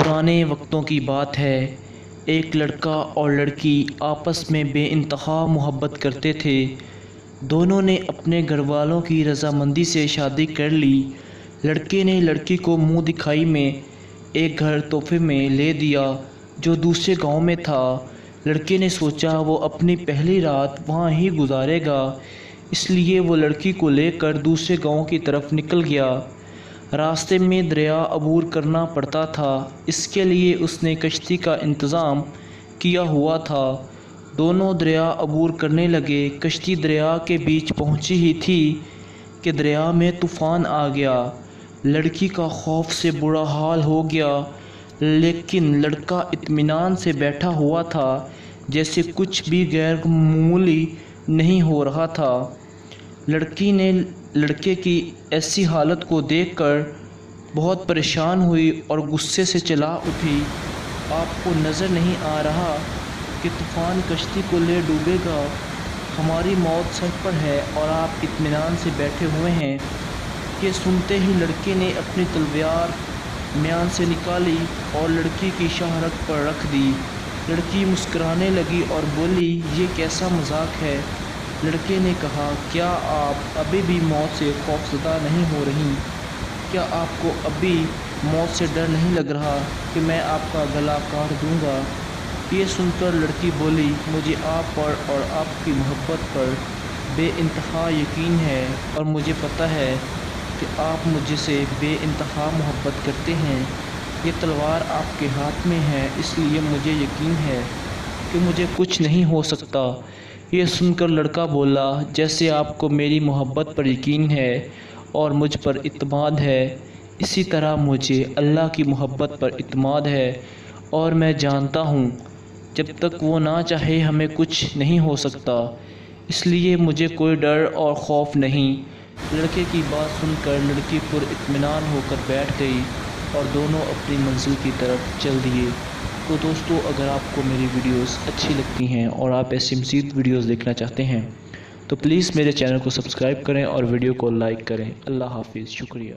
पुराने वक्तों की बात है। एक लड़का और लड़की आपस में बेइंतहा मोहब्बत करते थे। दोनों ने अपने घर वालों की रजामंदी से शादी कर ली। लड़के ने लड़की को मुंह दिखाई में एक घर तोहफे में ले दिया जो दूसरे गांव में था। लड़के ने सोचा वो अपनी पहली रात वहां ही गुजारेगा, इसलिए वो लड़की को लेकर दूसरे गांव की तरफ निकल गया। रास्ते में दरिया अबूर करना पड़ता था, इसके लिए उसने कश्ती का इंतज़ाम किया हुआ था। दोनों दरिया अबूर करने लगे। कश्ती दरिया के बीच पहुंची ही थी कि दरिया में तूफ़ान आ गया। लड़की का खौफ से बुरा हाल हो गया, लेकिन लड़का इत्मीनान से बैठा हुआ था, जैसे कुछ भी गैर मामूली नहीं हो रहा था। लड़की ने लड़के की ऐसी हालत को देखकर बहुत परेशान हुई और गुस्से से चिल्ला उठी, आपको नज़र नहीं आ रहा कि तूफ़ान कश्ती को ले डूबेगा? हमारी मौत सर पर है और आप इत्मीनान से बैठे हुए हैं। ये सुनते ही लड़के ने अपनी तलवार म्यान से निकाली और लड़की की शाहरग पर रख दी। लड़की मुस्कुराने लगी और बोली, ये कैसा मजाक है? लड़के ने कहा, क्या आप अभी भी मौत से खौफज़दा नहीं हो रही? क्या आपको अभी मौत से डर नहीं लग रहा कि मैं आपका गला काट दूंगा? ये सुनकर लड़की बोली, मुझे आप पर और आपकी मोहब्बत पर बेइंतहा यकीन है और मुझे पता है कि आप मुझसे बेइंतहा मोहब्बत करते हैं। ये तलवार आपके हाथ में है, इसलिए मुझे यकीन है कि मुझे कुछ नहीं हो सकता। ये सुनकर लड़का बोला, जैसे आपको मेरी मोहब्बत पर यकीन है और मुझ पर इत्मीनान है, इसी तरह मुझे अल्लाह की मोहब्बत पर इत्मीनान है और मैं जानता हूँ जब तक वो ना चाहे हमें कुछ नहीं हो सकता, इसलिए मुझे कोई डर और खौफ नहीं। लड़के की बात सुनकर लड़की पुरइत्मीनान होकर बैठ गई और दोनों अपनी मंजिल की तरफ चल दिए। तो दोस्तों, अगर आपको मेरी वीडियोस अच्छी लगती हैं और आप ऐसी मज़ीद वीडियोस देखना चाहते हैं तो प्लीज़ मेरे चैनल को सब्सक्राइब करें और वीडियो को लाइक करें। अल्लाह हाफिज़, शुक्रिया।